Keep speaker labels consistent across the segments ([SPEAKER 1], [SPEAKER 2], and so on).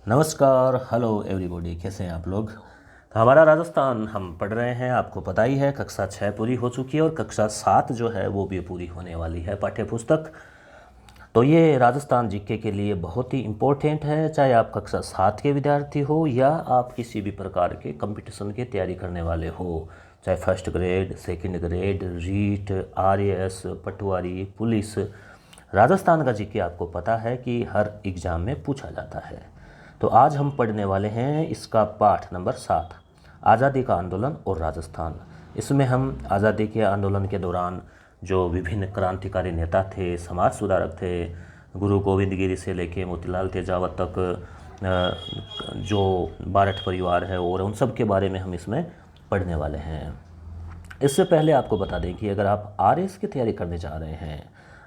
[SPEAKER 1] नमस्कार, hello everybody, कैसे हैं आप लोग। तो हमारा राजस्थान हम पढ़ रहे हैं, आपको पता ही है। कक्षा 6 पूरी हो चुकी है और कक्षा 7 जो है वो भी पूरी होने वाली है पाठ्य पुस्तक। तो ये राजस्थान जीके के लिए बहुत ही इम्पोर्टेंट है, चाहे आप कक्षा 7 के विद्यार्थी हो या आप किसी भी प्रकार के कंपटीशन की तैयारी करने वाले हो, चाहे first grade, second grade, REET, RAS, पटवारी, पुलिस। राजस्थान का जीके आपको पता है कि हर एग्ज़ाम में पूछा जाता है। तो आज हम पढ़ने वाले हैं इसका पाठ नंबर 7, आज़ादी का आंदोलन और राजस्थान। इसमें हम आज़ादी के आंदोलन के दौरान जो विभिन्न क्रांतिकारी नेता थे, समाज सुधारक थे, गुरु गोविंद गिरी से लेके मोतीलाल तेजावत तक, जो बारठ परिवार है और उन सब के बारे में हम इसमें पढ़ने वाले हैं। इससे पहले आपको बता दें कि अगर आप आरएस की तैयारी करने जा रहे हैं,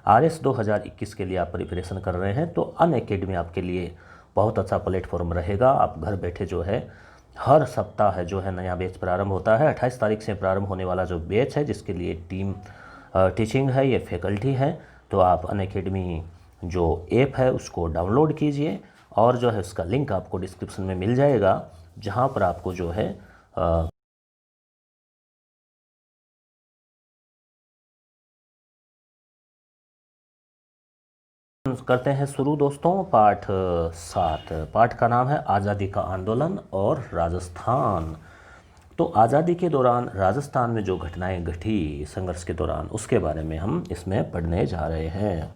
[SPEAKER 1] आरएस 2021 के लिए आप प्रिपरेशन कर रहे हैं, तो अनअकैडमी आपके लिए बहुत अच्छा प्लेटफॉर्म रहेगा। आप घर बैठे जो है हर सप्ताह जो है नया बैच प्रारंभ होता है। 28 तारीख से प्रारंभ होने वाला जो बैच है, जिसके लिए टीम टीचिंग है, ये फैकल्टी है, तो आप अनअकैडमी जो ऐप है उसको डाउनलोड कीजिए और जो है उसका लिंक आपको डिस्क्रिप्शन में मिल जाएगा, जहाँ पर आपको जो है करते हैं शुरू दोस्तों। पाठ 7, पाठ का नाम है आज़ादी का आंदोलन और राजस्थान। तो आज़ादी के दौरान राजस्थान में जो घटनाएं घटी संघर्ष के दौरान, उसके बारे में हम इसमें पढ़ने जा रहे हैं।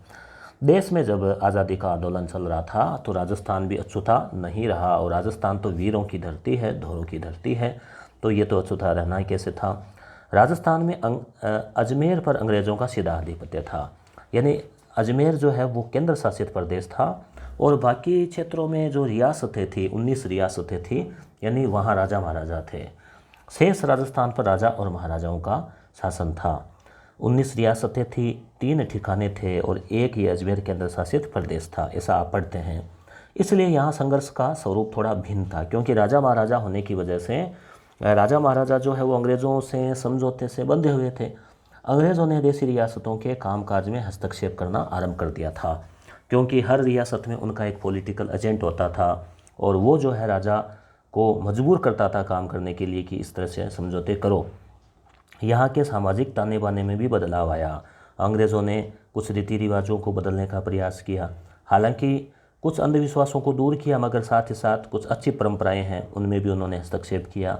[SPEAKER 1] देश में जब आज़ादी का आंदोलन चल रहा था तो राजस्थान भी अछूता नहीं रहा, और राजस्थान तो वीरों की धरती है, धौरों की धरती है, तो ये तो अछूता रहना ही कैसे था। राजस्थान में अजमेर पर अंग्रेज़ों का सीधा आधिपत्य था, यानी अजमेर जो है वो केंद्र शासित प्रदेश था, और बाकी क्षेत्रों में जो रियासतें थी, 19 रियासतें थी, यानी वहाँ राजा महाराजा थे। शेष राजस्थान पर राजा और महाराजाओं का शासन था। 19 रियासतें थी, 3 ठिकाने थे और एक ही अजमेर केंद्र शासित प्रदेश था, ऐसा आप पढ़ते हैं। इसलिए यहाँ संघर्ष का स्वरूप थोड़ा भिन्न था, क्योंकि राजा महाराजा होने की वजह से राजा महाराजा जो है वो अंग्रेज़ों से समझौते से बंधे हुए थे। अंग्रेज़ों ने देसी रियासतों के कामकाज में हस्तक्षेप करना आरंभ कर दिया था, क्योंकि हर रियासत में उनका एक पॉलिटिकल एजेंट होता था, और वो जो है राजा को मजबूर करता था काम करने के लिए कि इस तरह से समझौते करो। यहाँ के सामाजिक ताने बाने में भी बदलाव आया। अंग्रेज़ों ने कुछ रीति रिवाजों को बदलने का प्रयास किया, हालांकि कुछ अंधविश्वासों को दूर किया, मगर साथ ही साथ कुछ अच्छी परंपराएं हैं उनमें भी उन्होंने हस्तक्षेप किया।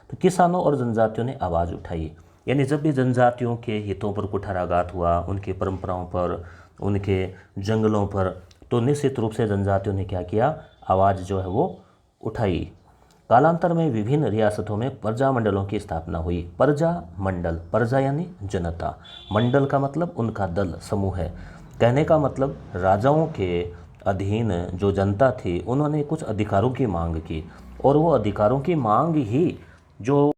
[SPEAKER 1] तो किसानों और जनजातियों ने आवाज़ उठाई, यानी जब भी जनजातियों के हितों पर कुठाराघात हुआ, उनकी परंपराओं पर, उनके जंगलों पर, तो निश्चित रूप से जनजातियों ने क्या किया, आवाज़ जो है वो उठाई। कालांतर में विभिन्न रियासतों में प्रजा मंडलों की स्थापना हुई। प्रजा मंडल, प्रजा यानी जनता, मंडल का मतलब उनका दल, समूह है। कहने का मतलब राजाओं के अधीन जो जनता थी उन्होंने कुछ अधिकारों की मांग की, और वो अधिकारों की मांग ही जो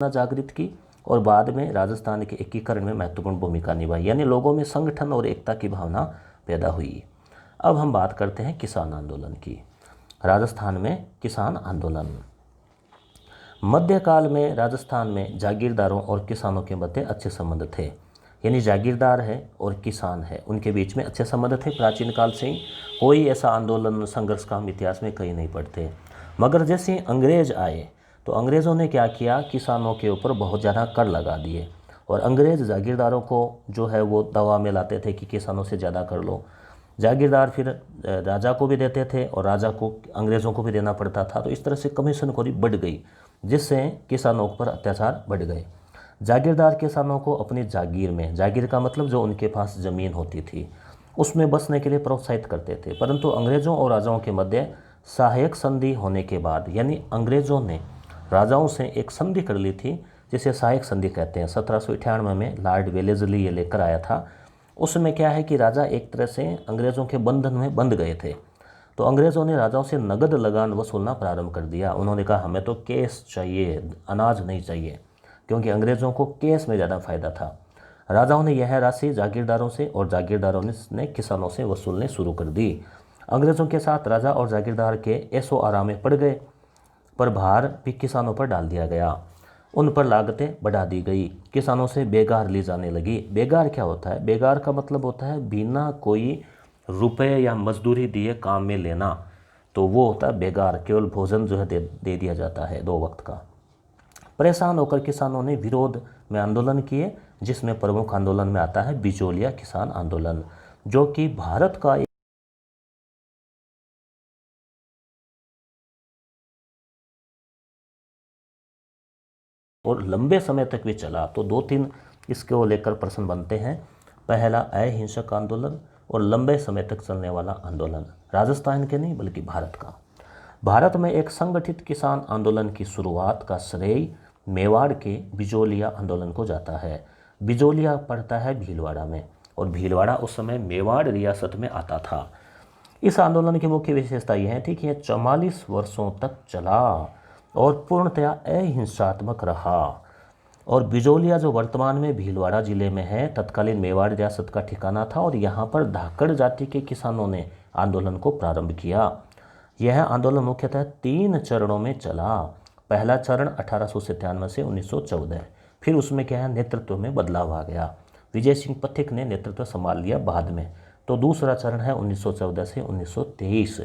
[SPEAKER 1] जागृत की, और बाद में राजस्थान के एकीकरण में महत्वपूर्ण भूमिका निभाई, यानी लोगों में संगठन और एकता की भावना पैदा हुई। अब हम बात करते हैं किसान आंदोलन की। राजस्थान में किसान आंदोलन। मध्यकाल में राजस्थान में जागीरदारों और किसानों के मध्य अच्छे संबंध थे, यानी जागीरदार है और किसान है, उनके बीच में अच्छे संबंध थे प्राचीन काल से ही। कोई ऐसा आंदोलन संघर्ष का हम इतिहास में कहीं नहीं पढ़ते। मगर जैसे अंग्रेज आए तो अंग्रेज़ों ने क्या किया, किसानों के ऊपर बहुत ज़्यादा कर लगा दिए, और अंग्रेज़ जागीरदारों को जो है वो दवा में लाते थे कि किसानों से ज़्यादा कर लो। जागीरदार फिर राजा को भी देते थे और राजा को अंग्रेज़ों को भी देना पड़ता था, तो इस तरह से कमीशनखोरी बढ़ गई, जिससे किसानों पर अत्याचार बढ़ गए। जागीरदार किसानों को अपनी जागीर में, जागीर का मतलब जो उनके पास ज़मीन होती थी, उसमें बसने के लिए प्रोत्साहित करते थे। परंतु अंग्रेज़ों और राजाओं के मध्य सहायक संधि होने के बाद, यानी अंग्रेज़ों ने राजाओं से एक संधि कर ली थी, जिसे सहायक संधि कहते हैं। 1798 में लॉर्ड वेलेस्ली ये लेकर आया था। उसमें क्या है कि राजा एक तरह से अंग्रेज़ों के बंधन में बंध गए थे, तो अंग्रेज़ों ने राजाओं से नगद लगान वसूलना प्रारंभ कर दिया। उन्होंने कहा हमें तो कैश चाहिए, अनाज नहीं चाहिए, क्योंकि अंग्रेज़ों को कैश में ज़्यादा फायदा था। राजाओं ने यह राशि जागीरदारों से और जागीरदारों ने किसानों से वसूलने शुरू कर दी। अंग्रेज़ों के साथ राजा और जागीरदार के ऐशो आराम में पड़ गए, पर भार भी किसानों पर डाल दिया गया। उन पर लागतें बढ़ा दी गई, किसानों से बेगार ली जाने लगी। बेगार क्या होता है? बेगार का मतलब होता है बिना कोई रुपए या मजदूरी दिए काम में लेना, तो वो होता है बेगार। केवल भोजन जो है दे दिया जाता है 2 वक्त का। परेशान होकर किसानों ने विरोध में आंदोलन किए, जिसमें प्रमुख आंदोलन में आता है बिचौलिया किसान आंदोलन, जो कि भारत का और लंबे समय तक भी चला। तो 2-3 इसको लेकर प्रश्न बनते हैं। पहला, अहिंसक आंदोलन और लंबे समय तक चलने वाला आंदोलन, राजस्थान के नहीं बल्कि भारत का। भारत में एक संगठित किसान आंदोलन की शुरुआत का श्रेय मेवाड़ के बिजोलिया आंदोलन को जाता है। बिजोलिया पड़ता है भीलवाड़ा में, और भीलवाड़ा उस समय मेवाड़ रियासत में आता था। इस आंदोलन की मुख्य विशेषता यह थी कि यह 44 वर्षों तक चला और पूर्णतया अहिंसात्मक रहा। और बिजोलिया जो वर्तमान में भीलवाड़ा जिले में है, तत्कालीन मेवाड़ रियासत का ठिकाना था, और यहाँ पर धाकड़ जाति के किसानों ने आंदोलन को प्रारंभ किया। यह आंदोलन मुख्यतः 3 चरणों में चला। पहला चरण 1897 से 1914, फिर उसमें क्या है, नेतृत्व में बदलाव आ गया, विजय सिंह पथिक ने नेतृत्व संभाल लिया बाद में। तो दूसरा चरण है 1914 से 1923।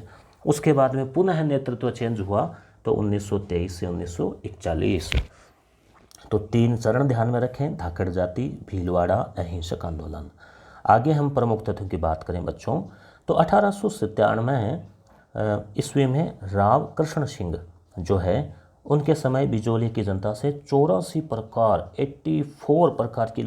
[SPEAKER 1] उसके बाद में पुनः नेतृत्व चेंज हुआ, तो 1923 से 1941। तो 3 चरण ध्यान में रखें, धाकड़ जाति, भीलवाड़ा, अहिंसक आंदोलन। आगे हम प्रमुख तथ्यों की बात करें बच्चों, तो 1897 ईस्वी में राव कृष्ण सिंह जो है, उनके समय बिजोली की जनता से 84 प्रकार की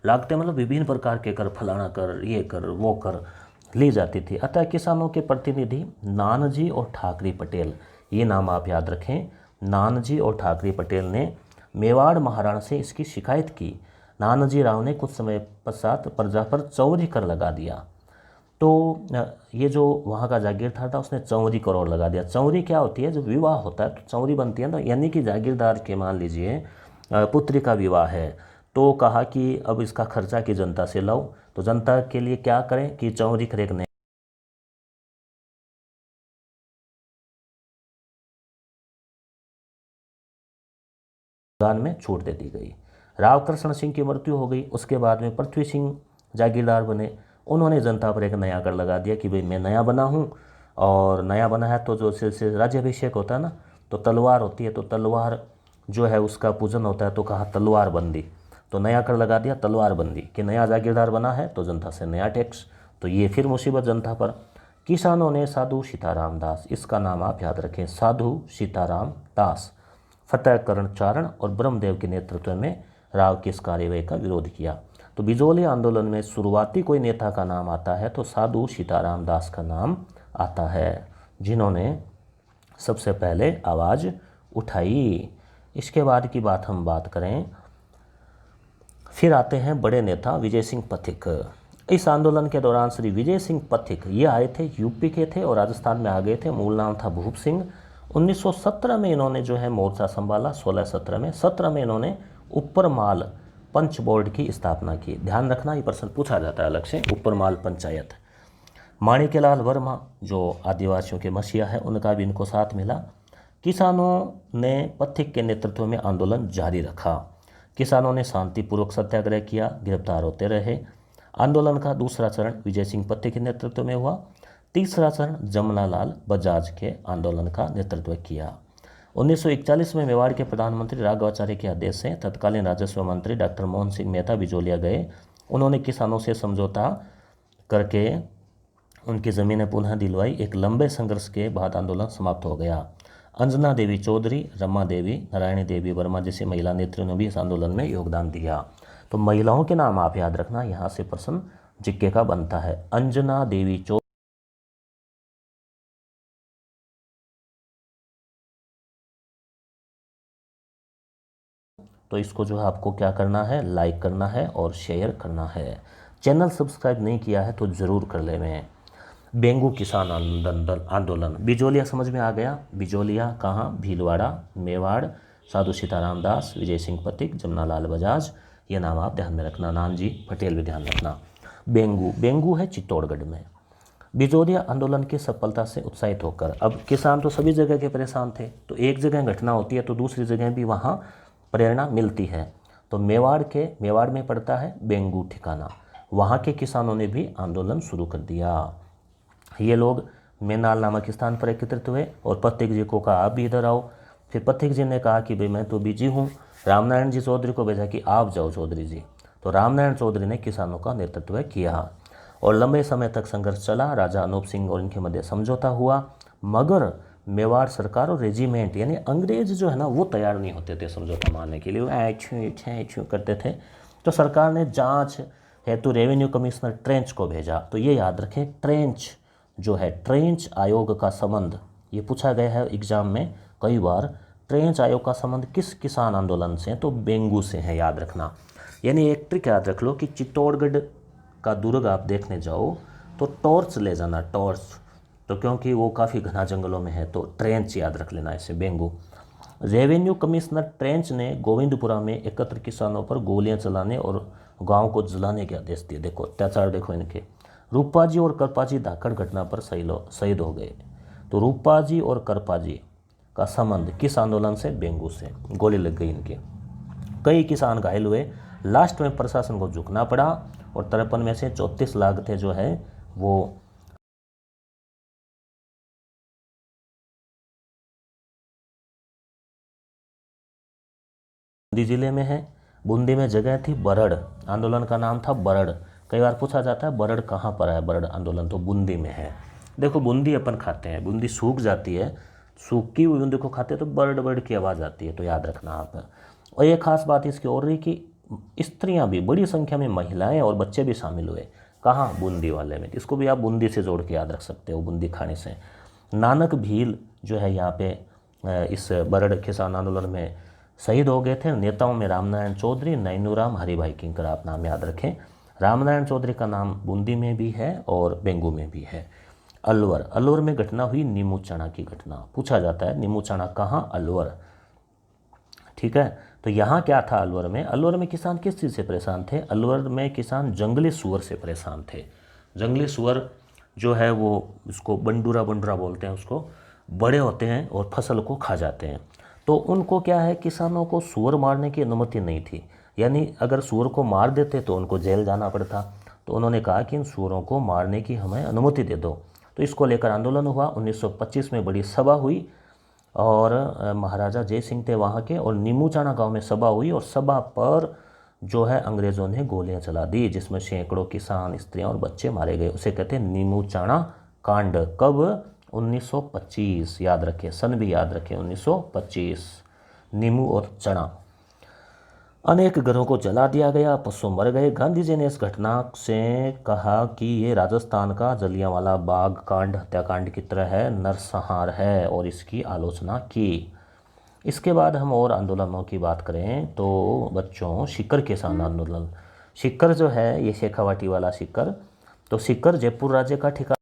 [SPEAKER 1] लागतें मतलब विभिन्न प्रकार के कर, फलाना कर, ये कर, वो कर ली जाती थी। अतः किसानों के प्रतिनिधि नानजी और ठाकरे पटेल, ये नाम आप याद रखें, नानजी और ठाकरे पटेल ने मेवाड़ महाराणा से इसकी शिकायत की। नानाजी राव ने कुछ समय पश्चात प्रजा पर चौरी कर लगा दिया। तो ये जो वहाँ का जागीरदार था, उसने चौरी करोड़ लगा दिया। चौरी क्या होती है? जब विवाह होता है तो चौरी बनती है ना, यानी कि जागीरदार के मान लीजिए पुत्री का विवाह है, तो कहा कि अब इसका खर्चा की जनता से लो। तो जनता के लिए क्या करें कि चौरी करें, दान में छूट दे दी गई। राव कृष्ण सिंह की मृत्यु हो गई। उसके बाद में पृथ्वी सिंह जागीरदार बने। उन्होंने जनता पर एक नया कर लगा दिया कि भाई मैं नया बना हूँ, और नया बना है तो जो से राज्याभिषेक होता है ना, तो तलवार होती है, तो तलवार जो है उसका पूजन होता है, तो कहा तलवार बंदी। तो नया कर लगा दिया तलवार बंदी, कि नया जागीरदार बना है तो जनता से नया टैक्स। तो ये फिर मुसीबत जनता पर। किसानों ने साधु सीताराम दास, इसका नाम आप याद रखें, साधु सीताराम दास, फतेहकरण चारण और ब्रह्मदेव के नेतृत्व में राव की इस कार्यवाही का विरोध किया। तो बिजोली आंदोलन में शुरुआती कोई नेता का नाम आता है तो साधु सीताराम दास का नाम आता है, जिन्होंने सबसे पहले आवाज़ उठाई। इसके बाद की बात हम बात करें, फिर आते हैं बड़े नेता विजय सिंह पथिक। इस आंदोलन के दौरान श्री विजय सिंह पथिक ये आए थे, यूपी के थे और राजस्थान में आ गए थे। मूल नाम था भूप सिंह। 1917 में इन्होंने जो है मोर्चा संभाला। 16-17 में, 17 में इन्होंने ऊपरमाल पंच बोर्ड की स्थापना की। ध्यान रखना, ये प्रश्न पूछा जाता है अलग से, ऊपरमाल पंचायत। माणिक्यलाल वर्मा जो आदिवासियों के मसीहा है, उनका भी इनको साथ मिला। किसानों ने पथिक के नेतृत्व में आंदोलन जारी रखा। किसानों ने शांतिपूर्वक सत्याग्रह किया, गिरफ्तार होते रहे। आंदोलन का दूसरा चरण विजय सिंह पथिक के नेतृत्व में हुआ। तीसरा चरण जमनालाल बजाज के आंदोलन का नेतृत्व किया। 1941 में मेवाड़ के प्रधानमंत्री राघवाचार्य के आदेश से तत्कालीन राजस्व मंत्री डॉक्टर मोहन सिंह मेहता बिजोलिया गए। उन्होंने किसानों से समझौता करके उनकी ज़मीनें पुनः दिलवाई। एक लंबे संघर्ष के बाद आंदोलन समाप्त हो गया। अंजना देवी चौधरी, रमा देवी, नारायणी देवी वर्मा जैसी महिला नेत्रियों ने भी इस आंदोलन में योगदान दिया। तो महिलाओं के नाम आप याद रखना, यहाँ से प्रश्न जिक्के का बनता है। अंजना देवी चौधरी, तो इसको जो है आपको क्या करना है, लाइक करना है और शेयर करना है। चैनल सब्सक्राइब नहीं किया है तो ज़रूर कर ले। मैं बेंगू किसान आंदोलन, बिजोलिया समझ में आ गया। बिजोलिया कहाँ? भीलवाड़ा, मेवाड़, साधु सीताराम दास, विजय सिंह पथिक, जमनालाल बजाज, ये नाम आप ध्यान में रखना। नानजी पटेल भी ध्यान रखना। बेंगू है चित्तौड़गढ़ में। बिजोलिया आंदोलन की सफलता से उत्साहित होकर, अब किसान तो सभी जगह के परेशान थे, तो एक जगह घटना होती है तो दूसरी जगह भी वहाँ प्रेरणा मिलती है। तो मेवाड़ में पड़ता है बेंगू ठिकाना, वहाँ के किसानों ने भी आंदोलन शुरू कर दिया। ये लोग मेनाल नामक स्थान पर एकत्रित हुए और पथिक जी को कहा आप भी इधर आओ। फिर पथिक जी ने कहा कि भाई मैं तो बिजी हूँ। रामनारायण जी चौधरी को भेजा कि आप जाओ चौधरी जी। तो रामनारायण चौधरी ने किसानों का नेतृत्व किया और लंबे समय तक संघर्ष चला। राजा अनूप सिंह और इनके मध्य समझौता हुआ, मगर मेवाड़ सरकार और रेजिमेंट यानी अंग्रेज जो है ना वो तैयार नहीं होते थे समझौता मानने के लिए, वो ऐछू करते थे। तो सरकार ने जांच हेतु रेवेन्यू कमिश्नर ट्रेंच को भेजा। तो ये याद रखें, ट्रेंच जो है, ट्रेंच आयोग का संबंध, ये पूछा गया है एग्जाम में कई बार। ट्रेंच आयोग का संबंध किस किसान आंदोलन से? तो बेंगू से है, याद रखना। यानी एक ट्रिक याद रख लो कि चित्तौड़गढ़ का दुर्ग आप देखने जाओ तो टॉर्च ले जाना, टॉर्च, तो क्योंकि वो काफ़ी घना जंगलों में है। तो ट्रेंच याद रख लेना इसे, बेंगू। रेवेन्यू कमिश्नर ट्रेंच ने गोविंदपुरा में एकत्र किसानों पर गोलियां चलाने और गांव को जलाने के आदेश दिए। देखो अत्याचार देखो इनके। रूपाजी और करपाजी धाकड़ घटना पर शहीद हो गए। तो रूपाजी और करपाजी का संबंध किस आंदोलन से? बेंगू से। गोली लग गई इनके, कई किसान घायल हुए। लास्ट में प्रशासन को झुकना पड़ा और 53 में से 34 लाख थे जो है वो बूंदी जिले में है। बूंदी में जगह थी बरड़, आंदोलन का नाम था बरड़। कई बार पूछा जाता है बरड़ कहाँ पर है, बरड़ आंदोलन तो बूंदी में है। देखो बूंदी अपन खाते हैं, बूंदी सूख जाती है, सूखी हुई बूंदी को खाते हैं तो बरड़ बरड़ की आवाज़ आती है, तो याद रखना आप। और ये खास बात इसकी और रही कि स्त्रियां भी, बड़ी संख्या में महिलाएं और बच्चे भी शामिल हुए। कहाँ? बूंदी वाले में। इसको भी आप बूंदी से जोड़ के याद रख सकते हो, बूंदी खाने से। नानक भील जो है यहाँ पे इस बरड़ किसान आंदोलन में शहीद हो गए थे। नेताओं में रामनारायण चौधरी, नैनूराम, हरिभाई किंकर, आप नाम याद रखें। रामनारायण चौधरी का नाम बूंदी में भी है और बेंगू में भी है। अलवर में घटना हुई नीमू चना की घटना, पूछा जाता है नीमू चना कहाँ? अलवर, ठीक है। तो यहाँ क्या था अलवर में किसान किस चीज़ से परेशान थे? अलवर में किसान जंगली सुअर से परेशान थे। जंगली सुअर जो है वो, उसको बंडूरा बोलते हैं, उसको बड़े होते हैं और फसल को खा जाते हैं। तो उनको क्या है, किसानों को सुअर मारने की अनुमति नहीं थी, यानी अगर सुअर को मार देते तो उनको जेल जाना पड़ता। तो उन्होंने कहा कि इन सुअरों को मारने की हमें अनुमति दे दो। तो इसको लेकर आंदोलन हुआ। 1925 में बड़ी सभा हुई और महाराजा जय सिंह थे वहाँ के, और नीमूचाना गांव में सभा हुई और सभा पर जो है अंग्रेज़ों ने गोलियां चला दी, जिसमें सैकड़ों किसान, स्त्रियां और बच्चे मारे गए। उसे कहते हैं नीमूचाना कांड। कब? 1925, याद रखें, सन भी याद रखें, 1925। नीमू और चना, अनेक घरों को जला दिया गया, पशु मर गए। गांधी जी ने इस घटना से कहा कि ये राजस्थान का जलियांवाला बाग कांड, हत्याकांड की तरह है, नरसंहार है, और इसकी आलोचना की। इसके बाद हम और आंदोलनों की बात करें तो बच्चों, सीकर किसान आंदोलन। सीकर जो है ये शेखावाटी वाला सीकर। तो सीकर जयपुर राज्य का ठिकाना,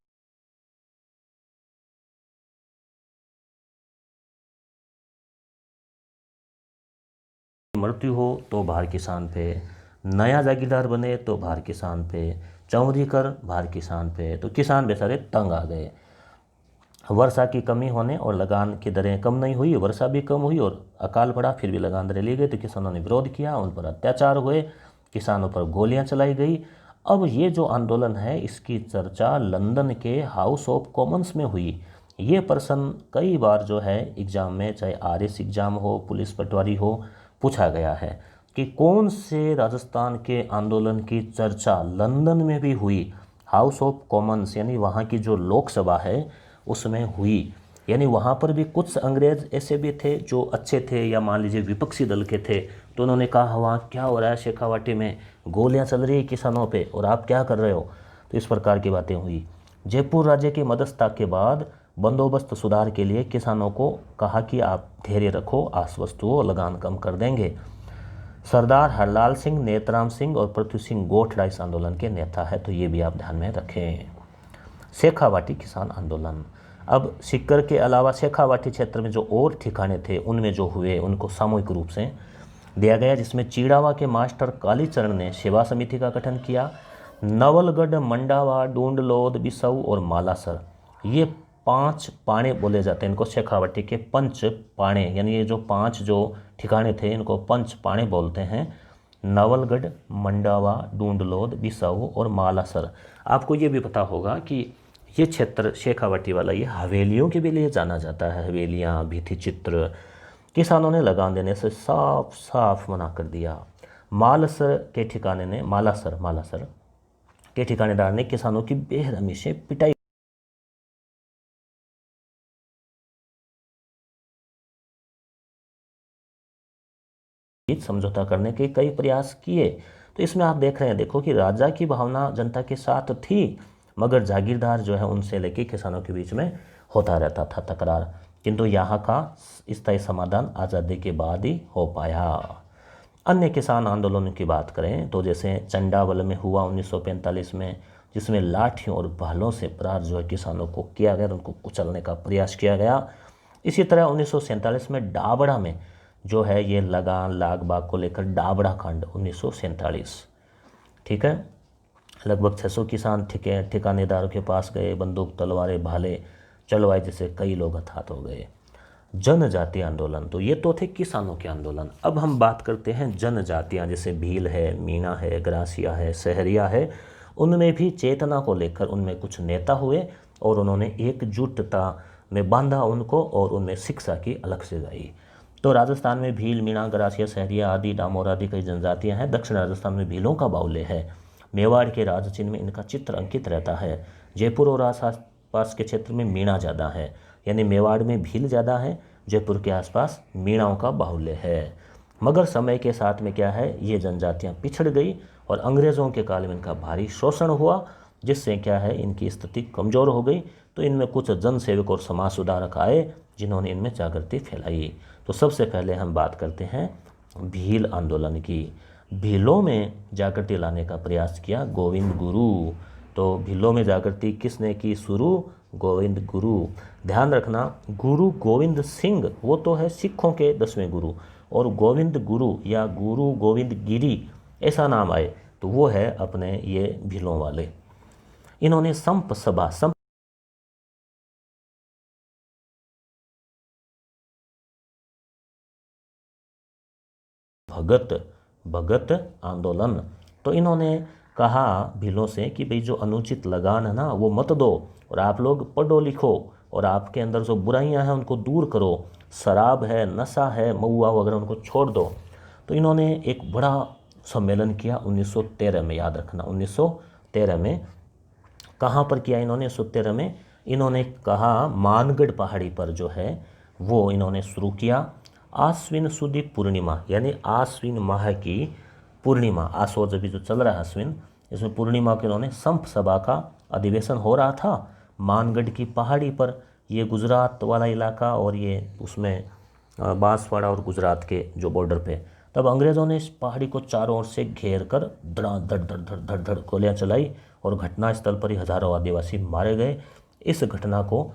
[SPEAKER 1] मृत्यु हो तो भार किसान पे, नया जागीरदार बने तो भार किसान पे, चौधरी कर भार किसान पे। तो किसान बेचारे तंग आ गए। वर्षा की कमी होने और लगान की दरें कम नहीं हुई, वर्षा भी कम हुई और अकाल पड़ा, फिर भी लगान दरें ली गई। तो किसानों ने विरोध किया, उन पर अत्याचार हुए, किसानों पर गोलियां चलाई गई। अब ये जो आंदोलन है इसकी चर्चा लंदन के हाउस ऑफ कॉमन्स में हुई। ये प्रश्न कई बार जो है एग्जाम में, चाहे आरएस एग्जाम हो, पुलिस पटवारी हो, पूछा गया है कि कौन से राजस्थान के आंदोलन की चर्चा लंदन में भी हुई, हाउस ऑफ कॉमन्स यानी वहाँ की जो लोकसभा है उसमें हुई। यानी वहाँ पर भी कुछ अंग्रेज ऐसे भी थे जो अच्छे थे या मान लीजिए विपक्षी दल के थे, तो उन्होंने कहा वहाँ क्या हो रहा है, शेखावाटी में गोलियाँ चल रही है किसानों पे और आप क्या कर रहे हो। तो इस प्रकार की बातें हुई। जयपुर राज्य की मध्यस्थता के बाद बंदोबस्त सुधार के लिए किसानों को कहा कि आप धैर्य रखो, आश्वस्त हो, लगान कम कर देंगे। सरदार हरलाल सिंह, नेतराम सिंह और पृथ्वी सिंह गोठड़ा इस आंदोलन के नेता है, तो ये भी आप ध्यान में रखें। शेखावाटी किसान आंदोलन। अब सीकर के अलावा शेखावाटी क्षेत्र में जो और ठिकाने थे उनमें जो हुए उनको सामूहिक रूप से दिया गया, जिसमें चीड़ावा के मास्टर कालीचरण ने सेवा समिति का गठन किया। नवलगढ़, मंडावा, डूंडलोद, बिसऊ और मालासर, ये 5 पाणे बोले जाते हैं। इनको शेखावटी के पंच पाणे, यानी ये जो 5 जो ठिकाने थे इनको पंच पाणे बोलते हैं। नवलगढ़, मंडावा, डूंडलोद, बिसाऊ और मालासर। आपको ये भी पता होगा कि ये क्षेत्र शेखावटी वाला ये हवेलियों के भी लिए जाना जाता है। हवेलियाँ, भित्ति चित्र किसानों ने लगान देने से साफ साफ मना कर दिया। मालासर के ठिकाने ने मालासर के ठिकानेदार ने किसानों की बेरहमी से पिटाई समझौता करने के कई प्रयास किए। तो इसमें आप देख रहे हैं, देखो कि राजा की भावना जनता के साथ थी, मगर जागीरदार जो है उनसे लेके किसानों के बीच में होता रहता था तकरार। किंतु यहाँ का स्थायी समाधान आज़ादी के बाद ही हो पाया। अन्य किसान आंदोलनों की बात करें तो जैसे चंडावल में हुआ 1945 में, जिसमें लाठियों और भालों से प्रहार जो है किसानों को किया गया, उनको कुचलने का प्रयास किया गया। इसी तरह 1947 में डाबड़ा में जो है ये लगान लाग बाग को लेकर डाबड़ा कांड 1947, ठीक है। लगभग 600 किसान ठिकानेदारों के पास गए, बंदूक तलवारें भाले चलवाए, जिससे कई लोग हताहत हो गए। जनजातीय आंदोलन, तो ये तो थे किसानों के आंदोलन। अब हम बात करते हैं जनजातियाँ, जैसे भील है, मीणा है, ग्रासिया है, सहरिया है। उनमें भी चेतना को लेकर उनमें कुछ नेता हुए और उन्होंने एकजुटता में बांधा उनको और उनमें शिक्षा की अलख जगाई। तो राजस्थान में भील, मीणा, ग्रासिया, सहरिया आदि, डामोर आदि कई जनजातियाँ हैं। दक्षिण राजस्थान में भीलों का बाहुल्य है। मेवाड़ के राज चिन्ह में इनका चित्र अंकित रहता है। जयपुर और आसपास के क्षेत्र में मीणा ज़्यादा है, यानी मेवाड़ में भील ज़्यादा है, जयपुर के आसपास मीणाओं का बाहुल्य है। मगर समय के साथ में क्या है, ये जनजातियाँ पिछड़ गई और अंग्रेज़ों के काल में इनका भारी शोषण हुआ, जिससे क्या है इनकी स्थिति कमज़ोर हो गई। तो इनमें कुछ जनसेवक और समाज सुधारक आए जिन्होंने इनमें जागृति फैलाई। तो सबसे पहले हम बात करते हैं भील आंदोलन की। भीलों में जागृति लाने का प्रयास किया गोविंद गुरु। तो भीलों में जागृति किसने की शुरू? गोविंद गुरु। ध्यान रखना, गुरु गोविंद सिंह वो तो है सिखों के 10वें गुरु, और गोविंद गुरु या गुरु गोविंद गिरी ऐसा नाम आए तो वो है अपने ये भीलों वाले। इन्होंने संप सभा भगत आंदोलन। तो इन्होंने कहा भीलों से कि भाई जो अनुचित लगान है ना वो मत दो, और आप लोग पढ़ो लिखो और आपके अंदर जो बुराइयां हैं उनको दूर करो। शराब है, नशा है, महुआ वगैरह उनको छोड़ दो। तो इन्होंने एक बड़ा सम्मेलन किया 1913 में, याद रखना 1913 में। कहाँ पर किया इन्होंने? 1913 में इन्होंने कहा मानगढ़ पहाड़ी पर जो है वो इन्होंने शुरू किया। आश्विन सुदी पूर्णिमा, यानी आश्विन माह की पूर्णिमा, आसोज अभी जो चल रहा है आश्विन, इसमें पूर्णिमा के इन्होंने संप सभा का अधिवेशन हो रहा था मानगढ़ की पहाड़ी पर। ये गुजरात वाला इलाका और ये उसमें बांसवाड़ा और गुजरात के जो बॉर्डर पे। तब अंग्रेज़ों ने इस पहाड़ी को चारों ओर से घेर कर धड़ धड़ धड़ गोलियाँ चलाई और घटनास्थल पर ही हजारों आदिवासी मारे गए। इस घटना को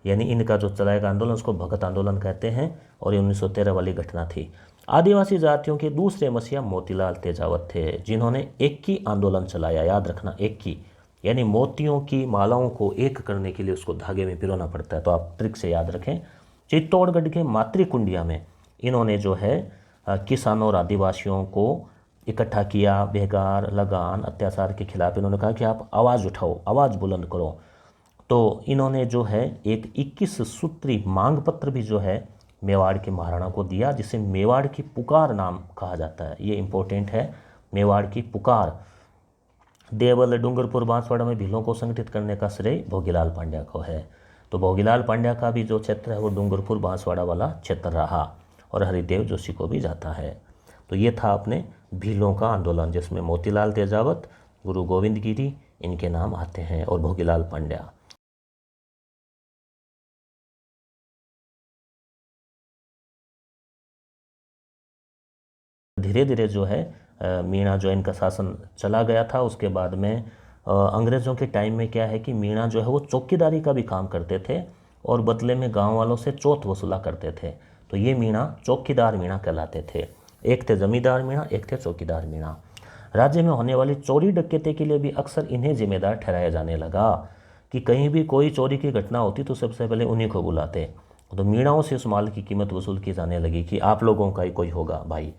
[SPEAKER 1] यानी इनका जो चलाएगा आंदोलन उसको भगत आंदोलन कहते हैं, और ये 1913 वाली घटना थी। आदिवासी जातियों के दूसरे मसीहा मोतीलाल तेजावत थे, जिन्होंने एक ही आंदोलन चलाया। याद रखना, एक ही, यानी मोतियों की मालाओं को एक करने के लिए उसको धागे में पिरोना पड़ता है, तो आप ट्रिक से याद रखें। चित्तौड़गढ़ के मातृकुंडिया में इन्होंने जो है किसानों और आदिवासियों को इकट्ठा किया। बेगार, लगान, अत्याचार के खिलाफ इन्होंने कहा कि आप आवाज़ उठाओ, आवाज़ बुलंद करो। तो इन्होंने जो है एक 21 सूत्री मांग पत्र भी जो है मेवाड़ के महाराणा को दिया, जिसे मेवाड़ की पुकार नाम कहा जाता है। ये इंपॉर्टेंट है, मेवाड़ की पुकार। देवल, डूंगरपुर, बांसवाड़ा में भीलों को संगठित करने का श्रेय भोगीलाल पांड्या को है। तो भोगीलाल पांड्या का भी जो क्षेत्र है वो डूंगरपुर बांसवाड़ा वाला क्षेत्र रहा, और हरिदेव जोशी को भी जाता है। तो ये था अपने भीलों का आंदोलन, जिसमें मोतीलाल तेजावत, गुरु गोविंद गिरी इनके नाम आते हैं, और भोगीलाल पांड्या। धीरे धीरे जो है मीणा जो इनका शासन चला गया था। उसके बाद में अंग्रेज़ों के टाइम में क्या है कि मीणा जो है वो चौकीदारी का भी काम करते थे और बदले में गांव वालों से चौथ वसूला करते थे। तो ये मीणा चौकीदार मीणा कहलाते थे। एक थे जमींदार मीणा, एक थे चौकीदार मीणा। राज्य में होने वाली चोरी डकैती के लिए भी अक्सर इन्हें जिम्मेदार ठहराया जाने लगा। कि कहीं भी कोई चोरी की घटना होती तो सबसे पहले उन्हीं को बुलाते। तो मीणाओं से उस माल की कीमत वसूल की जाने लगी कि आप लोगों का ही कोई होगा भाई।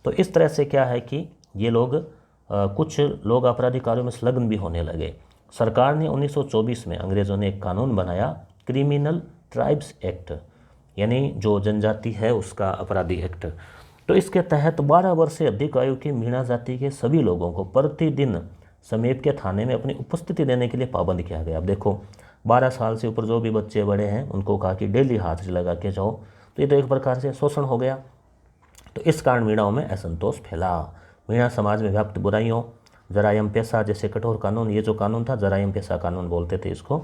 [SPEAKER 1] तो इस तरह से क्या है कि ये लोग कुछ लोग आपराधिक कार्यों में संलग्न भी होने लगे। सरकार ने 1924 में अंग्रेज़ों ने एक कानून बनाया, क्रिमिनल ट्राइब्स एक्ट, यानी जो जनजाति है उसका अपराधी एक्ट। तो इसके तहत 12 वर्ष से अधिक आयु की मीणा जाति के सभी लोगों को प्रतिदिन समीप के थाने में अपनी उपस्थिति देने के लिए पाबंद किया गया। अब देखो 12 साल से ऊपर जो भी बच्चे बड़े हैं उनको कहा कि डेली हाथ लगा के जाओ, तो ये तो एक प्रकार से शोषण हो गया। तो इस कारण मीणाओं में असंतोष फैला। मीणा समाज में व्याप्त बुराइयों, जरायम पेशा जैसे कठोर कानून, ये जो कानून था जरायम पेशा कानून बोलते थे इसको,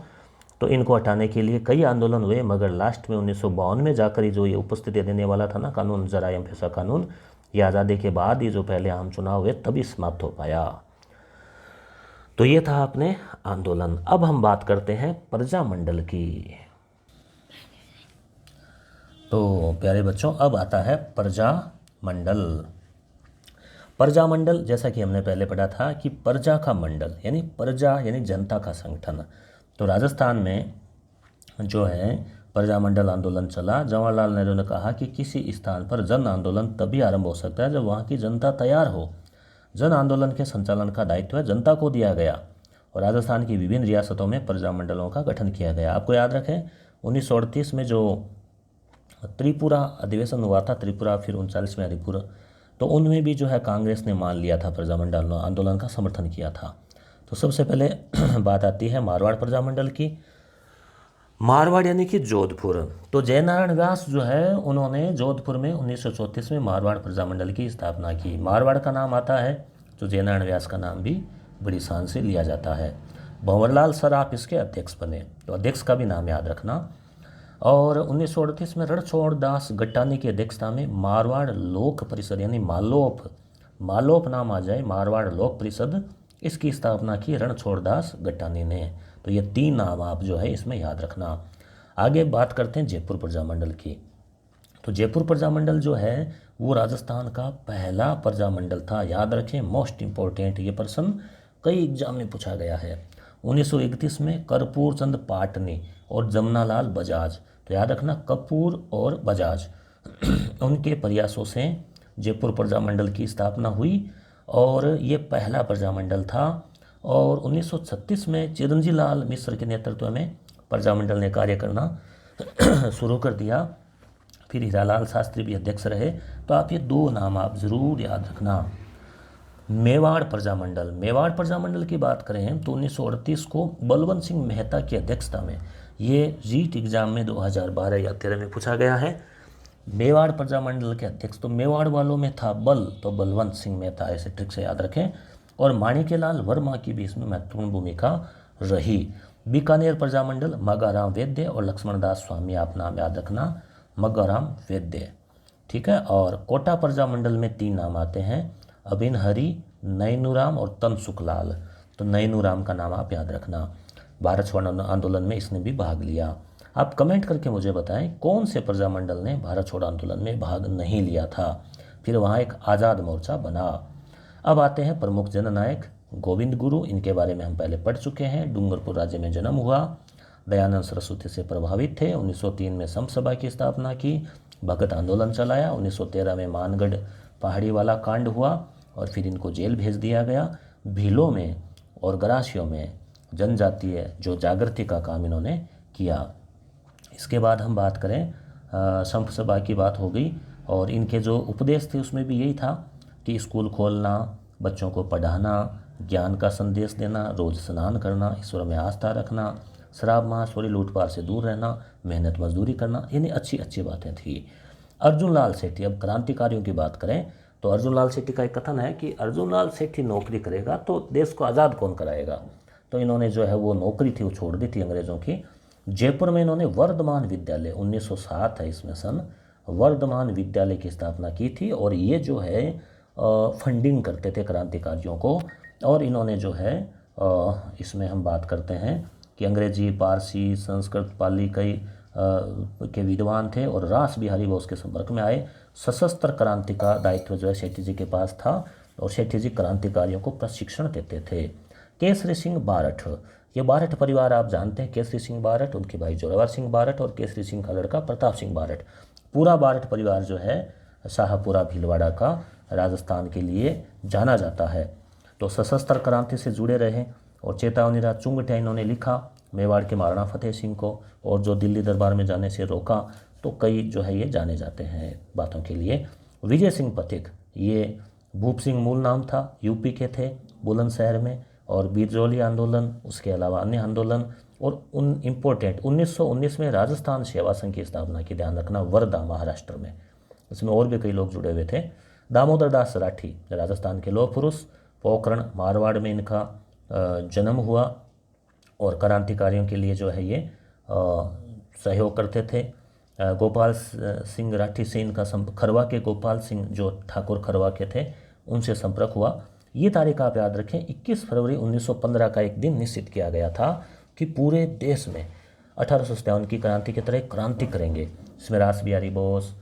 [SPEAKER 1] तो इनको हटाने के लिए कई आंदोलन हुए, मगर लास्ट में 1952 में जाकर ही जो ये उपस्थिति देने वाला था ना कानून, जरायम पेशा कानून, ये आज़ादी के बाद ही जो पहले आम चुनाव हुए तभी समाप्त हो पाया। तो ये था अपने आंदोलन। अब हम बात करते हैं प्रजामंडल की। तो प्यारे बच्चों, अब आता है प्रजामंडल। प्रजामंडल जैसा कि हमने पहले पढ़ा था कि प्रजा का मंडल यानी प्रजा यानी जनता का संगठन। तो राजस्थान में जो है प्रजामंडल आंदोलन चला। जवाहरलाल नेहरू ने कहा कि किसी स्थान पर जन आंदोलन तभी आरंभ हो सकता है जब वहाँ की जनता तैयार हो। जन आंदोलन के संचालन का दायित्व जनता को दिया गया और राजस्थान की विभिन्न रियासतों में प्रजामंडलों का गठन किया गया। आपको याद रखें 1938 में जो त्रिपुरा अधिवेशन हुआ था, त्रिपुरा फिर 39 में हरिपुरा, तो उनमें भी जो है कांग्रेस ने मान लिया था, प्रजामंडल आंदोलन का समर्थन किया था। तो सबसे पहले बात आती है मारवाड़ प्रजामंडल की। मारवाड़ यानी कि जोधपुर। तो जयनारायण व्यास जो है उन्होंने जोधपुर में 1934 में मारवाड़ प्रजामंडल की स्थापना की। मारवाड़ का नाम आता है तो जयनारायण व्यास का नाम भी बड़ी शान से लिया जाता है। भंवरलाल सराफ इसके अध्यक्ष बने, तो अध्यक्ष का भी नाम याद रखना। और 1938 में रणछोड़ दास गट्टानी की अध्यक्षता में मारवाड़ लोक परिषद यानी मालोप नाम आ जाए, मारवाड़ लोक परिषद, इसकी स्थापना की रणछोड़ दास गट्टानी ने। तो ये 3 नाम आप जो है इसमें याद रखना। आगे बात करते हैं जयपुर प्रजामंडल की। तो जयपुर प्रजामंडल जो है वो राजस्थान का पहला प्रजामंडल था। याद रखें, मोस्ट इम्पोर्टेंट, ये प्रश्न कई एग्जाम में पूछा गया है। 1931 में कर्पूर चंद पाटनी और जमनालाल बजाज, तो याद रखना कपूर और बजाज उनके प्रयासों से जयपुर प्रजामंडल की स्थापना हुई और ये पहला प्रजामंडल था। और 1936 में चिरंजी लाल मिश्र के नेतृत्व में प्रजामंडल ने कार्य करना शुरू कर दिया। फिर हीरालाल शास्त्री भी अध्यक्ष रहे। तो आप ये 2 नाम आप ज़रूर याद रखना। मेवाड़ प्रजामंडल। मेवाड़ प्रजामंडल की बात करें तो 1938 को बलवंत सिंह मेहता की अध्यक्षता में, ये रीट एग्जाम में 2012 या 2013 में पूछा गया है। मेवाड़ प्रजामंडल के अध्यक्ष तो मेवाड़ वालों में था बल, तो बलवंत सिंह मेहता, ऐसे ट्रिक से याद रखें। और माणिक्यलाल वर्मा की भी इसमें महत्वपूर्ण भूमिका रही। बीकानेर प्रजामंडल मग्गाराम वैद्य और लक्ष्मण दास स्वामी, आप नाम याद रखना, मग्गाराम वैद्य, ठीक है। और कोटा प्रजामंडल में 3 नाम आते हैं, अबिन हरी, नैनूराम और तनसुखलाल। तो नैनूराम का नाम आप याद रखना। भारत छोड़ो आंदोलन में इसने भी भाग लिया। आप कमेंट करके मुझे बताएं कौन से प्रजामंडल ने भारत छोड़ो आंदोलन में भाग नहीं लिया था। फिर वहाँ एक आज़ाद मोर्चा बना। अब आते हैं प्रमुख जननायक गोविंद गुरु, इनके बारे में हम पहले पढ़ चुके हैं। डूंगरपुर राज्य में जन्म हुआ, दयानंद सरस्वती से प्रभावित थे। 1903 में समसभा की स्थापना की, भगत आंदोलन चलाया। 1913 में मानगढ़ पहाड़ी वाला कांड हुआ और फिर इनको जेल भेज दिया गया। भीलों में और गरासियों में जनजातीय जो जागृति का काम इन्होंने किया। इसके बाद हम बात करें संत सभा की बात हो गई और इनके जो उपदेश थे उसमें भी यही था कि स्कूल खोलना, बच्चों को पढ़ाना, ज्ञान का संदेश देना, रोज स्नान करना, ईश्वर में आस्था रखना, शराब मांस और लूटपाट से दूर रहना, मेहनत मजदूरी करना, यानी अच्छी अच्छी बातें थी। अर्जुन लाल सेठी, अब क्रांतिकारियों की बात करें तो अर्जुन लाल सेठी का एक कथन है कि अर्जुन लाल सेठी नौकरी करेगा तो देश को आज़ाद कौन कराएगा। तो इन्होंने जो है वो नौकरी थी वो छोड़ दी थी अंग्रेज़ों की। जयपुर में इन्होंने वर्धमान विद्यालय, 1907 है इसमें सन, वर्धमान विद्यालय की स्थापना की थी और ये जो है फंडिंग करते थे क्रांतिकारियों को। और इन्होंने जो है इसमें हम बात करते हैं कि अंग्रेजी, पारसी, संस्कृत, पाली कई के विद्वान थे और रास बिहारी बोस के संपर्क में आए। सशस्त्र क्रांति का दायित्व जो है सेठी जी के पास था और सेठी जी क्रांतिकारियों को प्रशिक्षण देते थे। केसरी सिंह बारठ, ये बारठ परिवार आप जानते हैं, केसरी सिंह बारठ, उनके भाई जोरावर सिंह बारठ और केसरी सिंह का लड़का प्रताप सिंह बारठ। पूरा बारठ परिवार जो है शाहपुरा भीलवाड़ा का राजस्थान के लिए जाना जाता है। तो सशस्त्र क्रांति से जुड़े रहे और चेतावनी चुंगठिया इन्होंने लिखा मेवाड़ के महाराणा फतेह सिंह को, और जो दिल्ली दरबार में जाने से रोका। तो कई जो है ये जाने जाते हैं बातों के लिए। विजय सिंह पथिक, ये भूप सिंह मूल नाम था, यूपी के थे, बुलंदशहर में। और बिजौली आंदोलन, उसके अलावा अन्य आंदोलन और उन इम्पोर्टेंट 1919 में राजस्थान सेवा संघ की स्थापना की, ध्यान रखना, वर्धा महाराष्ट्र में। इसमें और भी कई लोग जुड़े हुए थे। दामोदर दास राठी राजस्थान के लौह पुरुष, पोखरण मारवाड़ में इनका जन्म हुआ और क्रांतिकारियों के लिए जो है ये सहयोग करते थे। गोपाल सिंह राठी से इनका खरवा के गोपाल सिंह जो ठाकुर खरवा के थे उनसे संपर्क हुआ। ये तारीख आप याद रखें, 21 फरवरी 1915 का एक दिन निश्चित किया गया था कि पूरे देश में 1857 की क्रांति की तरह क्रांति करेंगे। इसमें रास बिहारी बोस,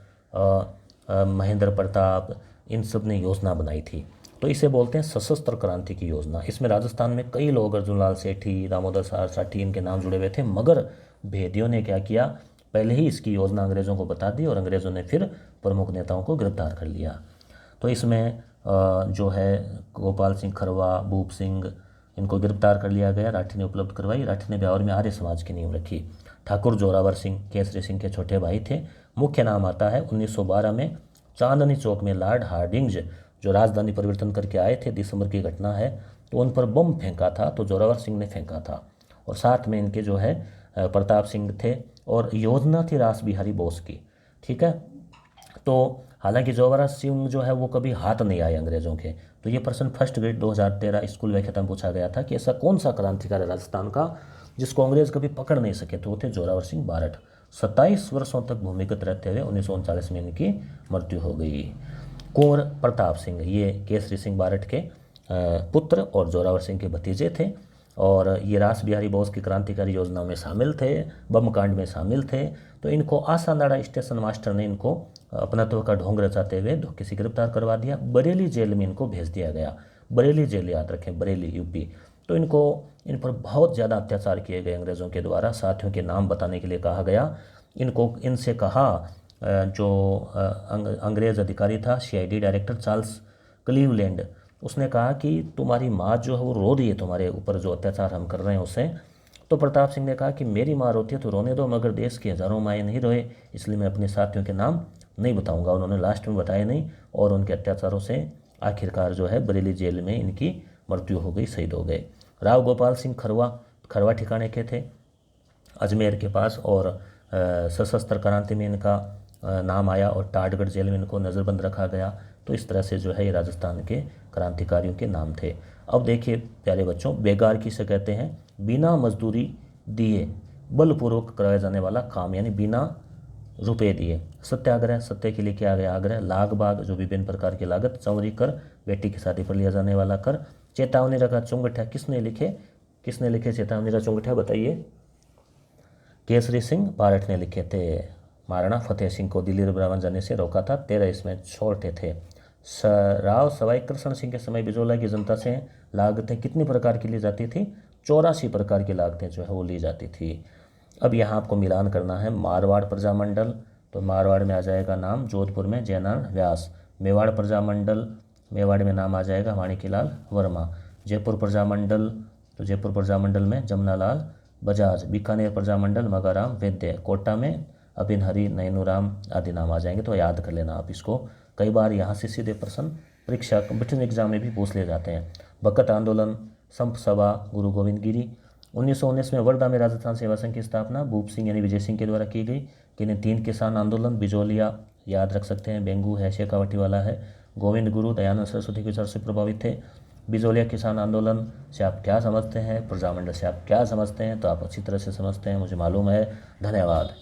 [SPEAKER 1] महेंद्र प्रताप, इन सब ने योजना बनाई थी। तो इसे बोलते हैं सशस्त्र क्रांति की योजना। इसमें राजस्थान में कई लोग, अर्जुन लाल सेठी, दामोदर साठी, इनके नाम जुड़े हुए थे। मगर भेदियों ने क्या किया, पहले ही इसकी योजना अंग्रेज़ों को बता दी और अंग्रेज़ों ने फिर प्रमुख नेताओं को गिरफ्तार कर लिया। तो इसमें जो है गोपाल सिंह खरवा, भूप सिंह, इनको गिरफ्तार कर लिया गया। राठी ने उपलब्ध करवाई। राठी ने ब्यावर में आर्य समाज की नींव रखी। ठाकुर जोरावर सिंह केसरी सिंह के छोटे भाई थे। मुख्य नाम आता है 1912 में चांदनी चौक में लॉर्ड हार्डिंग्स जो राजधानी परिवर्तन करके आए थे, दिसंबर की घटना है, तो उन पर बम फेंका था, तो जोरावर सिंह ने फेंका था। और साथ में इनके जो है प्रताप सिंह थे और योजना थी रास बिहारी बोस की। ठीक है, तो हालांकि जोरावर सिंह जो है वो कभी हाथ नहीं आए अंग्रेज़ों के। तो ये प्रश्न फर्स्ट ग्रेड 2013 स्कूल व्याख्याता में पूछा गया था कि ऐसा कौन सा क्रांतिकारी है राजस्थान का जिसको अंग्रेज़ कभी पकड़ नहीं सके, तो वो थे जोरावर सिंह बारठ। 27 वर्षों तक भूमिगत रहते हुए 1939 में इनकी मृत्यु हो गई। कुंवर प्रताप सिंह, ये केसरी सिंह बारठ के पुत्र और जोरावर सिंह के भतीजे थे और ये रास बिहारी बोस की क्रांतिकारी योजना में शामिल थे, बम कांड में शामिल थे। तो इनको आसानाड़ा स्टेशन मास्टर ने इनको अपनत्व का ढोंग रचाते हुए धोखे से गिरफ्तार करवा दिया। बरेली जेल में इनको भेज दिया गया। बरेली जेल याद रखें, बरेली यूपी। तो इन पर बहुत ज़्यादा अत्याचार किए गए अंग्रेज़ों के द्वारा। साथियों के नाम बताने के लिए कहा गया। इनसे कहा जो अंग्रेज़ अधिकारी था, सीआईडी डायरेक्टर चार्ल्स क्लीवलैंड, उसने कहा कि तुम्हारी माँ जो है वो रो रही है तुम्हारे ऊपर, जो अत्याचार हम कर रहे हैं उसे। तो प्रताप सिंह ने कहा कि मेरी माँ रोती है तो रोने दो, मगर देश की हज़ारों माएँ नहीं रोए, इसलिए मैं अपने साथियों के नाम नहीं बताऊंगा। उन्होंने लास्ट में बताया नहीं और उनके अत्याचारों से आखिरकार जो है बरेली जेल में इनकी मृत्यु हो गई, शहीद हो गए। राव गोपाल सिंह खरवा ठिकाने के थे, अजमेर के पास, और सशस्त्र क्रांति में इनका नाम आया और टाटगढ़ जेल में इनको नज़रबंद रखा गया। तो इस तरह से जो है ये राजस्थान के क्रांतिकारियों के नाम थे। अब देखिए प्यारे बच्चों, बेगार किसे कहते हैं? बिना मजदूरी दिए बलपूर्वक कराया जाने वाला काम, यानी बिना रुपए दिए। सत्याग्रह, सत्य के लिए किया गया आग्रह। लाग बाग, जो विभिन्न प्रकार की लागत। चौरी कर, बेटी की शादी पर लिया जाने वाला कर। चेतावनी रखा चुंगठिया, किसने लिखे चेतावनी रखा चुंगठिया, बताइए? केसरी सिंह बारठ ने लिखे थे। महाराणा फतेह सिंह को दिल्ली दरबार जाने से रोका था, 13 इसमें छोड़ते थे। राव सवाई कृष्ण सिंह के समय बिजोला की जनता से लागतें कितनी प्रकार की ली जाती थी? 84 प्रकार की लागतें जो है वो ली जाती थी। अब यहाँ आपको मिलान करना है। मारवाड़ प्रजामंडल, तो मारवाड़ में आ जाएगा नाम जोधपुर में जयनारायण व्यास। मेवाड़ प्रजामंडल, मेवाड़ में नाम आ जाएगा माणिक्यलाल वर्मा। जयपुर प्रजामंडल, तो जयपुर प्रजामंडल में जमनालाल बजाज। बीकानेर प्रजामंडल मगाराम वैद्य। कोटा में अबिन हरि नैनूराम आदि नाम आ जाएंगे। तो याद कर लेना आप इसको। कई बार यहाँ से सीधे प्रश्न परीक्षा कॉम्पिटिशन एग्जाम में भी पूछ ले जाते हैं। बकत आंदोलन, संप सभा, गुरु गोविंद गिरी। 1919 में वर्धा में राजस्थान सेवा संघ की स्थापना भूप सिंह यानी विजय सिंह के द्वारा की गई। किन्हीं 3 किसान आंदोलन, बिजोलिया याद रख सकते हैं, बेंगू है, शेखावटी वाला है। गोविंद गुरु दयानंद सरस्वती के विचार से प्रभावित थे। बिजोलिया किसान आंदोलन से आप क्या समझते हैं, प्रजामंडल से आप क्या समझते हैं, तो आप अच्छी तरह से समझते हैं, मुझे मालूम है। धन्यवाद।